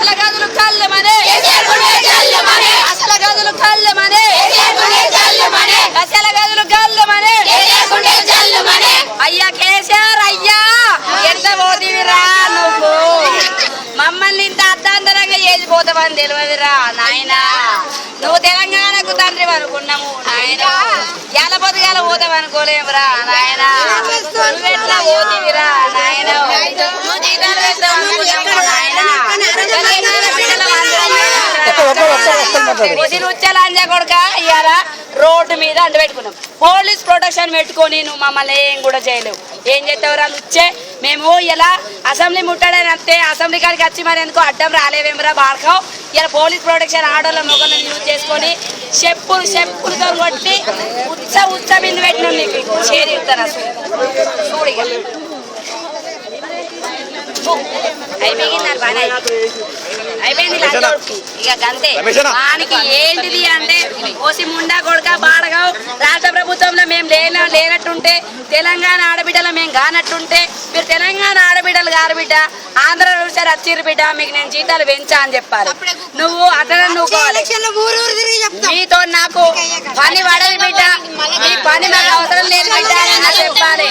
అసలు గదులు కళ్ళమనే అసలు గదులు కళ్ళమనే అసలు గదులు కళ్ళమనే అయ్యా కేసీఆర్ అయ్యా ఎంత పోతివిరా నువ్వు మమ్మల్ని ఇంత అర్ధాంతరంగా చేసిపోతావని తెలియదురా నాయన నువ్వు తెలంగాణకు తండ్రి అనుకున్నాము నాయన ఎలబొద్దుగాల పోతావు అనుకోలేమురా నాయన నువ్వెట్లా పోతివిరా నాయన నువ్వు జీతాలు వేస్తావు అనుకున్నాము నాయన లంజా కొడుక ఇవాళ రోడ్డు మీద అంటు పెట్టుకున్నాం పోలీస్ ప్రొటెక్షన్ పెట్టుకొని నువ్వు మమ్మల్ని ఏం కూడా చేయలేవు ఏం చేస్తావు రా వచ్చే మేము ఇలా అసెంబ్లీ ముట్టాడని అంతే అసెంబ్లీ కాడికి వచ్చి మరి ఎందుకో అడ్డం రాలేవేమరా బాడకావు ఇలా పోలీస్ ప్రొటెక్షన్ ఆడోళ్ళ మొగలను యూజ్ చేసుకొని చెప్పులతో కొట్టి ఉత్స బిందు పెట్టినాం నీకు చేరిస్తాను అసలు చూడిగా అయిపోయింది ఇక అంతే వానికి ఏంటిది అంటే ఓసి ముండా కొడుక బాడగావు రాష్ట్ర ప్రభుత్వంలో మేము లేనట్టుంటే తెలంగాణ ఆడబిడ్డలో మేము కానట్టుంటే మీరు తెలంగాణ ఆడబిడ్డలు గారు బిడ్డ ఆంధ్ర సార్ వచ్చిర్రు బిడ్డ మీకు నేను జీతాలు పెంచా అని చెప్పాలి నువ్వు అతను మీతో నాకు పని పడదు బిడ్డ మీ పని నాకు అవసరం లేదు బిడ్డ అని చెప్పాలి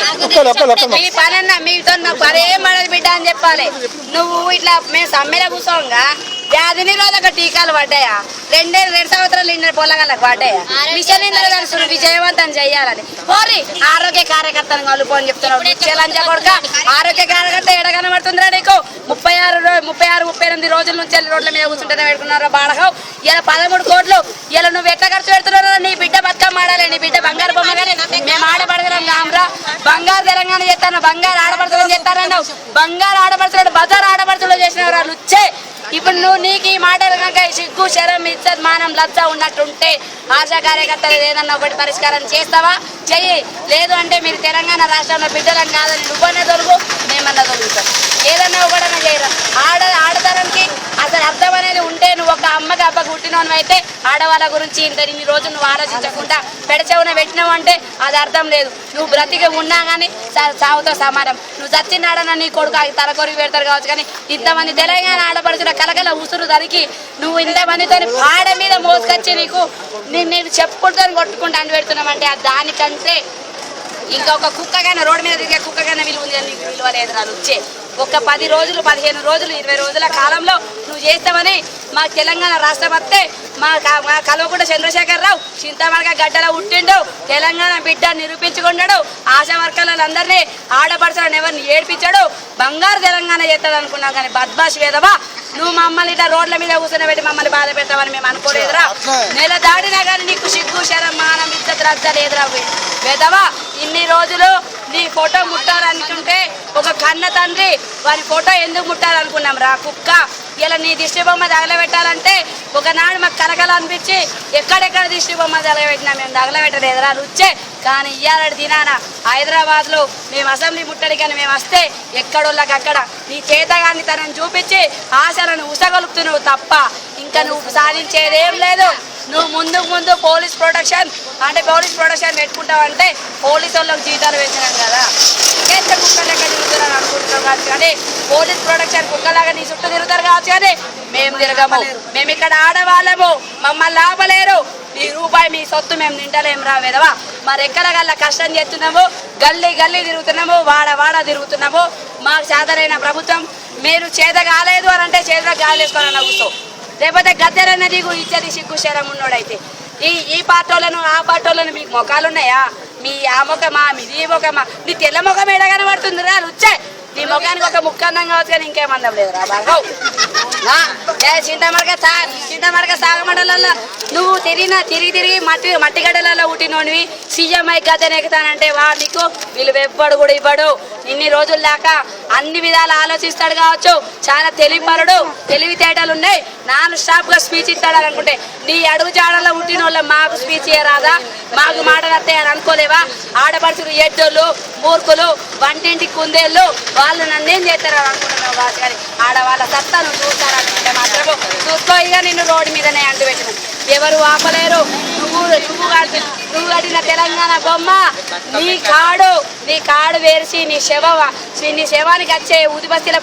మీ పని అన్న మీతో నాకు పని ఏం పడదు బిడ్డ అని చెప్పాలి నువ్వు ఇట్లా మేము సమ్మెలో కూర్చోంగా వ్యాధి నిరోధక టీకాలు పడ్డాయా 2 సంవత్సరాలు నిన్న పొలగాళ్ళకి పడ్డాయా మిషన్ ఇంద్రధనుసును విజయవంతం చెయ్యాలని పోరి ఆరోగ్య కార్యకర్తను కలుపు అని చెప్తున్నావు లంచా కొడుక ఆరోగ్య కార్యకర్త ఎడ కనబడుతుందిరా నీకు 36-38 రోజుల నుంచి రోడ్ల మీద కూర్చుంటేనే పెట్టుకున్నారా బాడగావు ఇలా 13 కోట్లు ఇలా నువ్వు ఎట్లా ఖర్చు పెడుతున్నారో నీ బిడ్డ బతుకమ్మ ఆడాలి నీ బిడ్డ బంగారు బొమ్మ కానీ మేము ఆడపడగలం కామరా బంగారు తెలంగాణ చేస్తాను బంగారు ఆడపడుతులు చేస్తానన్నావు బంగారు ఆడపడుతున్నాడు బజార్ ఆడపడుతులు చేసినవారు వాళ్ళు వచ్చే ఇప్పుడు నువ్వు నీకు ఈ మాటలు కనుక సిగ్గు శరం ఇజ్జత్ మానం లజ్జ ఉన్నట్టుంటే ఆశా కార్యకర్తలు ఏదన్నా ఒకటి పరిష్కారం చేస్తావా చెయ్యి లేదు అంటే మీరు తెలంగాణ రాష్ట్రంలో బిడ్డలను కాదని నువ్వనే దొరుకు మేమన్నా దొరుకుతాం ఏదన్నా ఒకటన్నా చేయరా ఆడతరానికి అసలు అర్థం అనేది ఉంటే నువ్వు ఒక అమ్మకి అబ్బకి పుట్టినవు అయితే ఆడవాళ్ళ గురించి ఇన్ని రోజులు నువ్వు ఆలోచించకుండా పెడచెవున పెట్టినావు అంటే అది అర్థం లేదు నువ్వు బ్రతికి ఉన్నా కానీ సాగుతో సమానం నువ్వు చచ్చినాడన్నా నీ కొడుకు తలకొరికి పెడతారు కావచ్చు కానీ ఇంతమంది తెలంగాణ ఆడపడుతున్న కలకల ఉసురు దరికి నువ్వు ఇంతమందితో పాడ మీద మోసుకొచ్చి నేను చెప్పుకుంటూ కొట్టుకుంటూ అంటు పెడుతున్నామంటే దానికంటే ఇంకొక కుక్కగానే రోడ్డు మీద తిరిగే కుక్కగానే విలువ ఉంది నీకు విలువ లేదు రాదు వచ్చే ఒక 10 రోజులు 15 రోజులు 20 రోజుల కాలంలో నువ్వు చేస్తామని మా తెలంగాణ రాష్ట్రం వస్తే మా కల్వకుంట్ల చంద్రశేఖరరావు చింతమడక గడ్డలో పుట్టిండు తెలంగాణ బిడ్డ నిరూపించుకున్నాడు ఆశా వర్కర్లందరినీ ఆడపడుచులను ఎవరిని ఏడ్పించాడు బంగారు తెలంగాణ చేస్తాడు అనుకున్నావు కానీ బద్మాష్ వేదవా నువ్వు మమ్మల్ని ఇట్లా రోడ్ల మీద కూర్చొని పెట్టి మమ్మల్ని బాధ పెడతామని మేము అనుకోలేదురా నెల దాటినా కానీ నీకు సిగ్గు శరం మానం ఇజ్జత్ రద్ద లేదురా వేదవా ఇన్ని రోజులు నీ ఫోటో ముట్టాలనుకుంటే ఒక కన్న తండ్రి వారి ఫోటో ఎందుకు ముట్టాలనుకున్నాం రా కుక్క ఇలా నీ దిష్టి బొమ్మ తగలబెట్టాలంటే ఒకనాడు మాకు కలకల అనిపించి ఎక్కడెక్కడ దిష్టి బొమ్మ తగలబెట్టినా మేము తగలబెట్టలేదురా రుచ్చే కానీ ఇయ్యాల దినాన హైదరాబాద్లో మేము అసెంబ్లీ ముట్టడికని మేము వస్తే ఎక్కడోళ్ళకి అక్కడ నీ చేతగాన్ని తనని చూపించి ఆశలను ఉసగలుపుతున్నావు తప్ప ఇంకా నువ్వు సాధించేదేం లేదు నువ్వు ముందు పోలీస్ ప్రొటెక్షన్ పెట్టుకుంటావు అంటే పోలీసు వాళ్ళకి జీతాలు పెంచినాం కదా ఇంకేస్తే కుక్కలు లెక్క తిరుగుతున్నాను అనుకుంటున్నావు కావచ్చు కానీ పోలీస్ ప్రొటెక్షన్ కుక్కలాగా నీ చుట్టూ తిరుగుతారు కావచ్చు కానీ మేము తిరగము మేము ఇక్కడ ఆడవాళ్ళము మమ్మల్ని ఆపలేరు మీ రూపాయి మీ సొత్తు మేము తింటలేము రా విధవా మరి ఎక్కడగల్లా కష్టం చేస్తున్నాము గల్లీ తిరుగుతున్నాము వాడ తిరుగుతున్నాము మాకు చేతనైన ప్రభుత్వం మీరు చేత కాలేదు అని అంటే చేతిలో గాలేసుకోవాలని కూర్చో లేకపోతే గద్దెరన్న దిగు ఇచ్చేది సిగ్గు శరం ఉన్నోడైతే ఈ పార్టీలను ఆ పార్టీలను మీకు మొఖాలు ఉన్నాయా మీ ఆ ముఖమా మీది ముఖమా నీ తెల్ల ముఖం ఎడ కనబడుతుంది రా వచ్చే నీ ముఖానికి ఒక ముఖాన్నం కావచ్చు కానీ ఇంకేమందం లేదు రా బాగవు చింతమడక సాగమండలలో నువ్వు తిరిగి మట్టి గడ్డలలో పుట్టినోనివి సీఎంఐ గద్దెను ఎక్కుతానంటే వాడు నీకు వీళ్ళు కూడా ఇవ్వడు ఇన్ని రోజుల దాకా అన్ని విధాలు ఆలోచిస్తాడు కావచ్చు చాలా తెలివితేటలు ఉన్నాయి స్టాప్ గా స్పీచ్ ఇస్తాడు అనుకుంటే నీ అడుగు జాడలో పుట్టిన వాళ్ళ మాకు స్పీచ్ ఇయ్యరాదా మాకు మాటలు వస్తాయని అనుకోలేవా ఆడపడుచులు ఎడ్డోళ్ళు మూర్ఖులు వంటింటి కుందేళ్ళు వాళ్ళు నన్నేం చేస్తారు అనుకుంటున్నావు కాదు కానీ ఆడవాళ్ళ సత్తా నువ్వు చూస్తారనుకుంటే మాత్రము చూసుకో ఇక నిన్ను రోడ్డు మీదనే అంటు పెట్టిన ఎవరు ఆపలేరు నువ్వు కట్టిన తెలంగాణ బొమ్మ నీ కాడు వేసి నీ శవానికి వచ్చే ఊదిబస్తీల